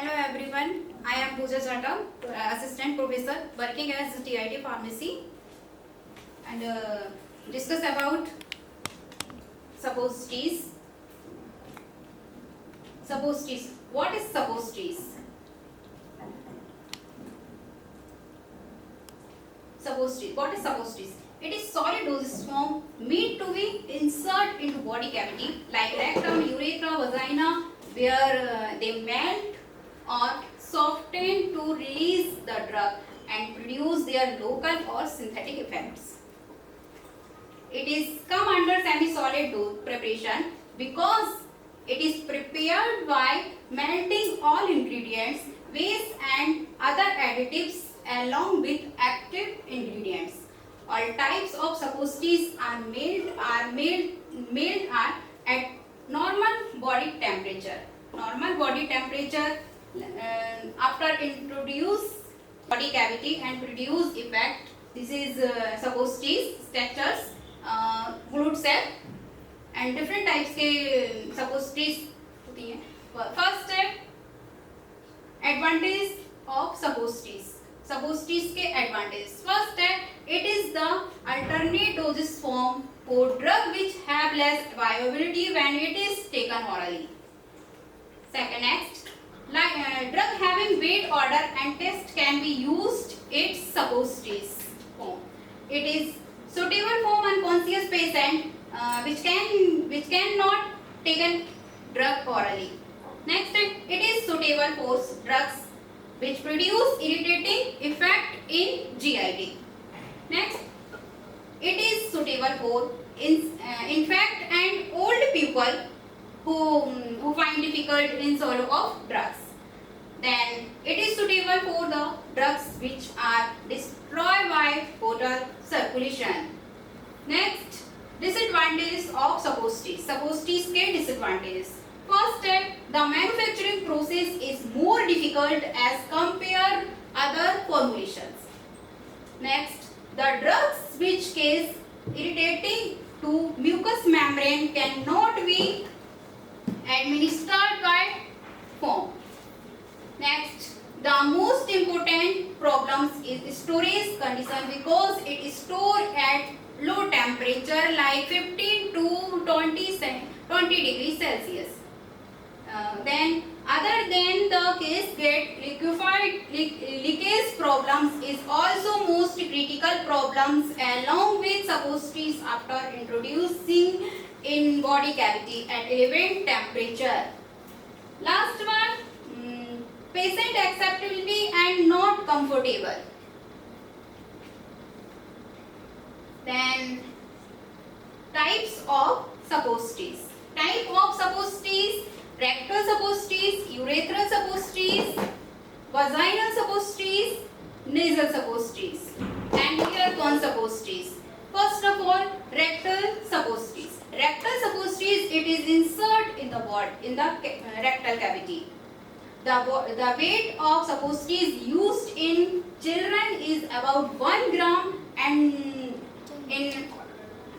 Hello everyone, I am Pooja Chata, Assistant Professor working as TIT Pharmacy and discuss about suppositories. Suppositories. What is suppositories? Suppositories. What is suppositories? It is solid dosage form meant to be inserted into body cavity like rectum, urethra, vagina, where they melt or soften to release the drug and produce their local or synthetic effects. It is come under semi-solid dose preparation because it is prepared by melting all ingredients, waste and other additives along with active ingredients. All types of suppositories are made at normal body temperature. Normal body temperature after introduce body cavity and produce effect. This is suppositories, structures, fluid cell and different types के suppositories होती हैं. First है advantage of suppositories. Suppositories के advantage. First है it is the alternate dosage form for drug which have less viability when it is taken orally. Second, next, drug having weight order and test can be used its suppositories form. It is suitable for unconscious patient which cannot taken drug orally. Next, it is suitable for drugs which produce irritating effect in GIT. Next, it is suitable for infant and old people who find difficult in swallow of drugs. Then it is suitable for the drugs which are destroyed by portal circulation. Next, disadvantages of suppositories. Suppositories के disadvantages. First, the manufacturing process is more difficult as compared other formulations. Next, the drugs which cause irritating to mucous membrane cannot be administered by foam. Next, the most important problems is storage condition because it is stored at low temperature like 15 to 20 degrees Celsius. Then other than the case get liquefied leakage problems is also most critical problems along with suppositories after introducing in body cavity at elevated temperature. Last one, patient acceptability and not comfortable. Then types of suppositories. Type of suppositories: rectal suppositories, urethral suppositories, vaginal suppositories, nasal suppositories, and ear-con suppositories. First of all, rectal suppositories. Rectal suppositories, it is inserted in the body, in the rectal cavity. The weight of suppositories used in children is about 1 gram and in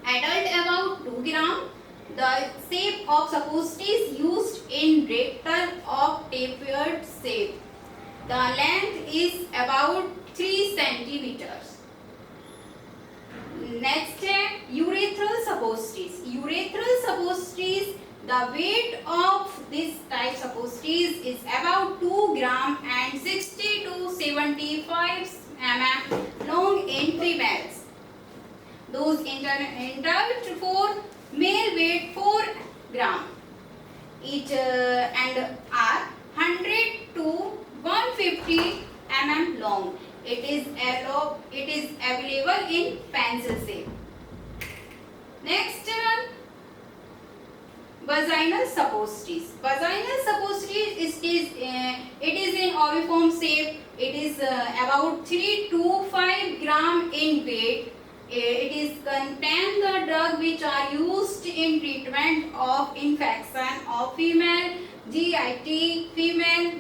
adult about 2 gram. The shape of suppositories used in rectal of tapered shape. The length is about 3 centimeters. Next है urethral suppositories. Urethral suppositories, the weight of this type suppositories is about 2 gram and 60 to 75 mm long in females. Those adult for male weight 4 gram each and are 100 to 150 mm long. It is available in pencil shape. Next one, vaginal suppositories. Vaginal suppositories it is in oviform shape. It is about 3 to 5 gram in weight. It is contain the drug which are used in treatment of infection of female GIT, female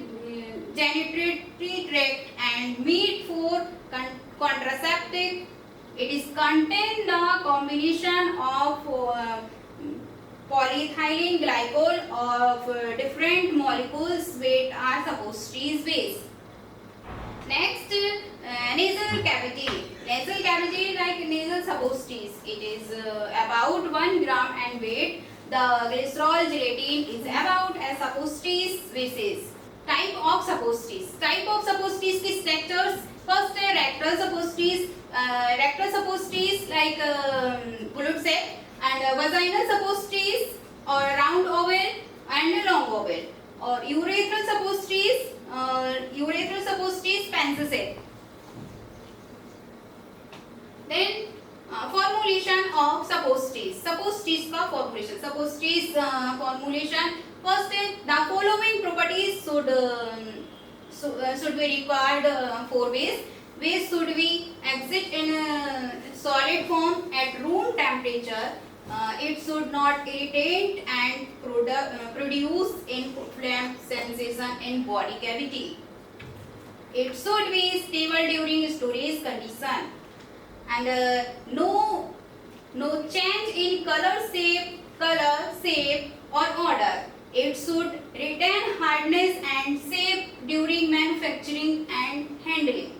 genital tract and meat for contraceptive. It is contain the combination of polyethylene glycol of different molecules weight are suppositories base. Next, nasal cavity. Nasal cavity like nasal suppositories. It is about 1 gram and weight. The glycerol gelatin is about as suppositories bases. Type of suppositories. Type of suppositories की structures. First है rectal suppositories. Rectal suppositories like bullet shape, and vaginal suppositories or round oval and long oval. और urethral suppositories pencil shape. Then formulation of suppositories. Suppositories का formulation. Suppositories formulation. First, the following properties should be required for base. Base should be exist in solid form at room temperature. It should not irritate and produce inflamed sensation in body cavity. It should be stable during storage condition, and no change in color, shape or order. It should retain hardness and shape during manufacturing and handling.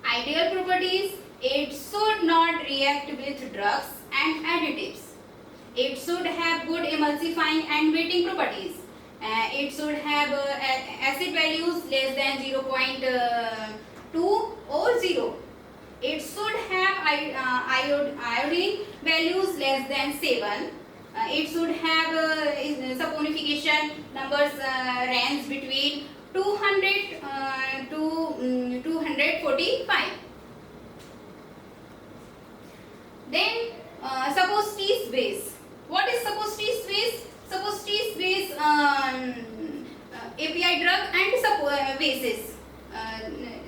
Ideal properties: it should not react with drugs and additives. It should have good emulsifying and wetting properties. It should have acid values less than 0.2 or 0. It should have iodine values less than 7. It should have saponification numbers range between 200 to 245. Then suppositories base. What is suppositories base? Suppositories base API drug and bases.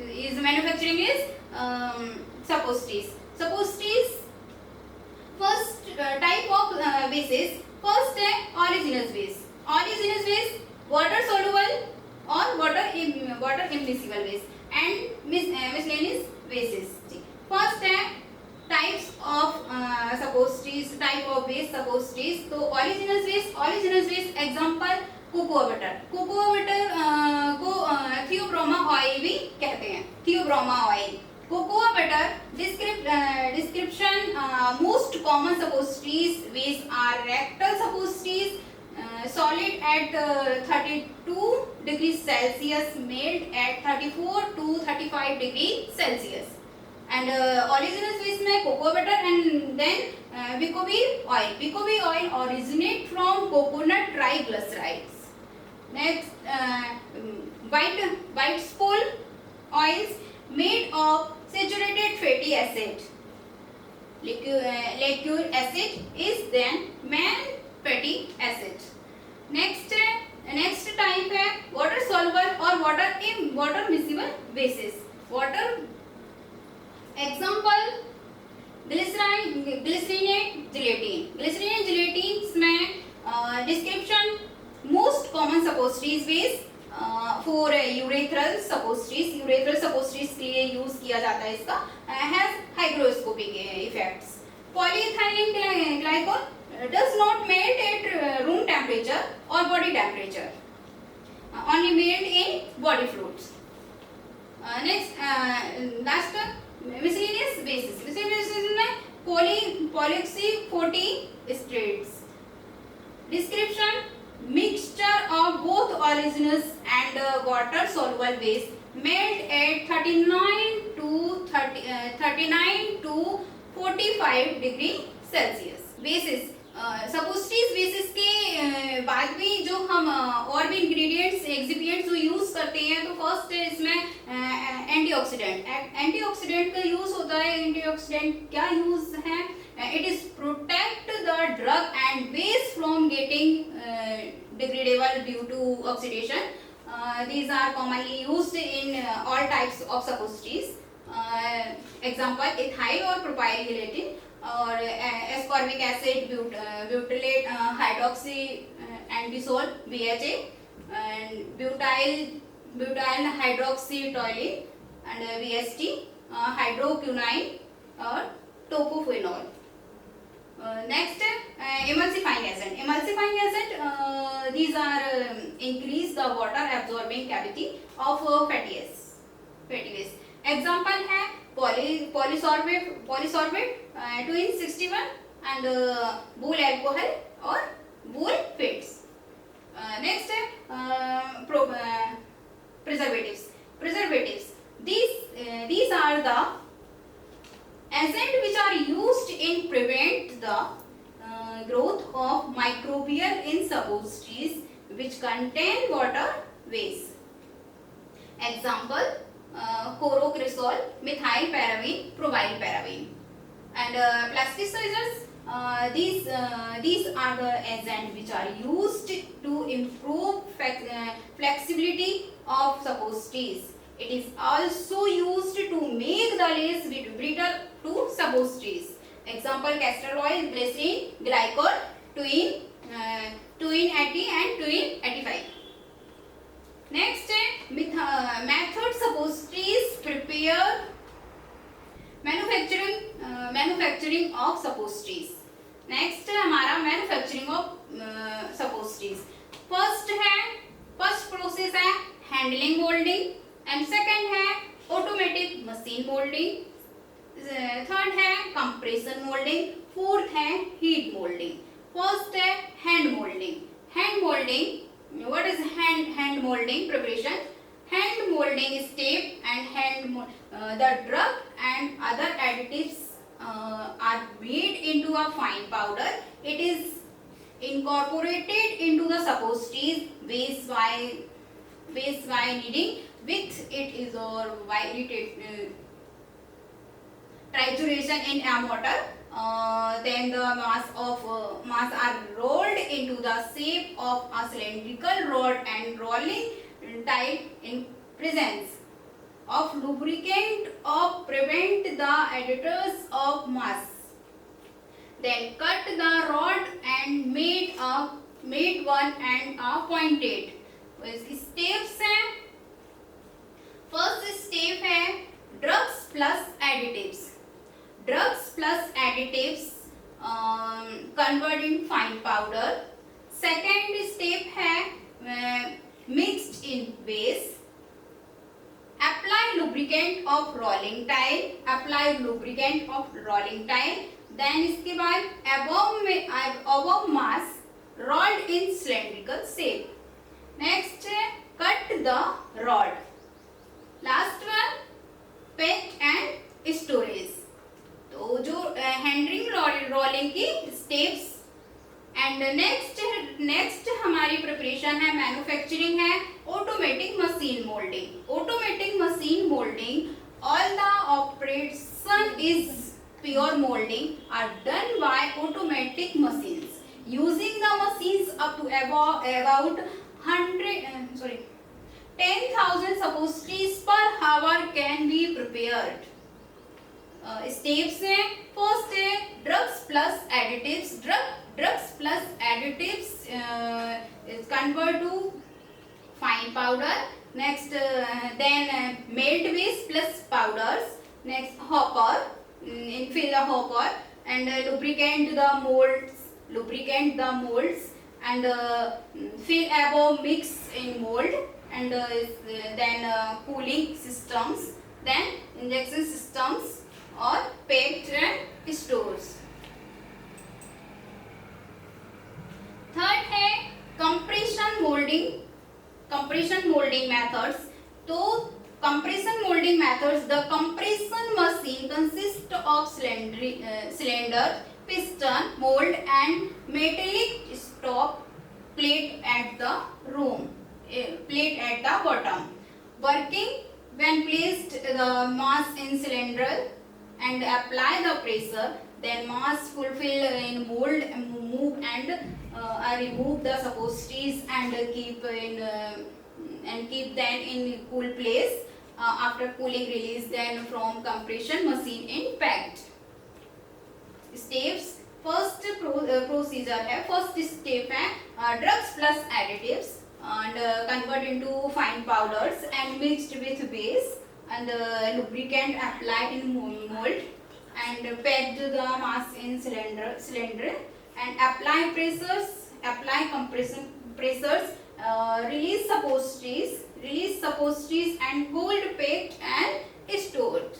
Is manufacturing is suppositories. Suppositories. First type of bases. First oleaginous base. Oleaginous base water soluble or water immiscible base, and miscellaneous bases. First types of suppositories, type of base suppositories. तो oleaginous base example cocoa butter को Theobroma oil भी कहते हैं. Theobroma oil, cocoa butter. Description: most common suppositories base are rectal suppositories, solid at 32 degrees Celsius, melt at 34 to 35 degrees Celsius. And oleaginous base में cocoa butter and then Vicovir oil. Vicovir oil originate from coconut triglycerides. Next, white spool oils made of saturated fatty acid. Liquoric acid is then main fatty acid. Next type है water soluble और water miscible bases. Water example glycerinate gelatin. Glycerinate gelatins में description: most common suppositories base for urethral suppositories. Urethral suppositories के लिए use किया जाता है इसका. Has hygroscopic effects. Polyethylene glycol does not melt at room temperature or body temperature. Only melt in body fluids. Next, last miscellaneous bases. Miscellaneous bases में polyoxy 40 strates. Description: mixture of both oleaginous and water soluble base, melt at 39 to 45 degree Celsius. Bases. सपोस्टीज basis के बाद भी जो हम और भी ingredients excipients जो use करते हैं, तो फर्स्ट है इसमें एंटीऑक्सीडेंट का यूज होता है. एंटीऑक्सीडेंट क्या यूज है? It is protect the drug and base from getting degradable due to oxidation. these are commonly used in all types of suppositories. Example: ethyl or propyl gelatin, और ascorbic acid, butylate hydroxy andisol BHA, and butyl hydroxytoluene and VST, hydroquinone और tocophenol. Next, emulsifying agent. Emulsifying agent, these are increase the water absorbing capacity of fatty waste. Example है polysorbate 2 in 61 and bull alcohol और bull fats. Next है preservatives. These are the agents which are used in prevent the growth of microbial in substances which contain water waste. Example, chlorocresol, methyl paraben, propyl paraben. And plasticizers, these are the agents which are used to improve flexibility of substances. It is also used to make the less brittle to substances. Example, castor oil, glycerin, glycol, 2in80 and 2in85. Next, method substances prepare manufacturing of substances. Next हमारा manufacturing of substances. First process है handling moulding and second है automatic machine moulding, third है compression moulding, fourth है heat moulding. First है hand moulding. What is hand molding preparation? Hand molding step and the drug and other additives are made into a fine powder. It is incorporated into the substances base by kneading with it is or by trituration in a mortar. Then the mass are rolled into the shape of a cylindrical rod and rolling tied in presence of lubricant of prevent the additives of mass. Then cut the rod and made one and a pointed. Steps हैं. First step है drugs plus additives. Drugs plus additives convert in fine powder. Second step है mixed in base. Apply lubricant of rolling tile. Then इसके बाद above mass rolled in cylindrical shape. Next cut the rod. Last one pack and storage. तो जो handling rolling की steps and next हमारी preparation है manufacturing है automatic machine moulding. All the operation is pure moulding are done by automatic machines. Using the machines up to about 10,000 substances per hour can be prepared. Steps है first है drugs plus additives is convert to fine powder. Next then melt base plus powders. Next hopper, fill the hopper and lubricate the molds and fill above mix in mold and then cooling systems, then injection systems or packed stores. Third है compression molding methods. तो compression molding methods, the compression machine consists of cylinder, piston, mold and metallic stop plate at the bottom. Working when placed the mass in cylinder and apply the pressure, then mass fulfill in mold, move and remove the substances and keep them in cool place. After cooling release then from compression machine in packed. Steps. First procedure है first step है drugs plus additives and convert into fine powders and mixed with base and lubricant applied in mold. and packed the mass in cylinder and apply compression pressures, release suppositories and cold packed and stored.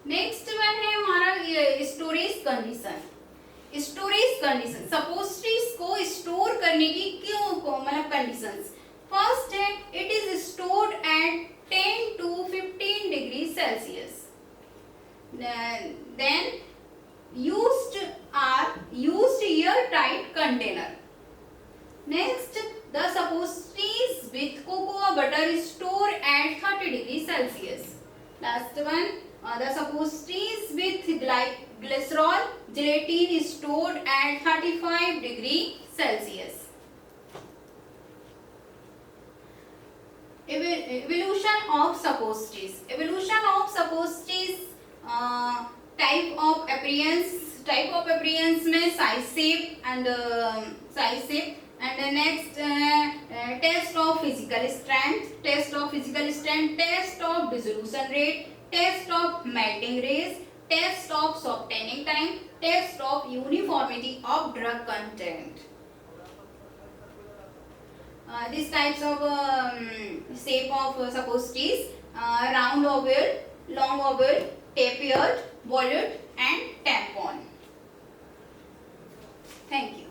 Next one है हमारा storage condition. सपोस्ट्रीज को store करने की क्यों मतलब conditions. First है it is stored at 10 to 15 degree Celsius. Then used air tight container. Next, the suppositories with cocoa butter store at 30 degree Celsius. Last one, the suppositories with glycerol gelatin stored at 35 degree Celsius. Evolution of suppositories. Type of appearance में size shape and next test of physical strength, test of dissolution rate, test of melting rates, test of softening time, test of uniformity of drug content. These types of shape of suppositories: round oval, long oval, tapered, volute and tampon. Thank you.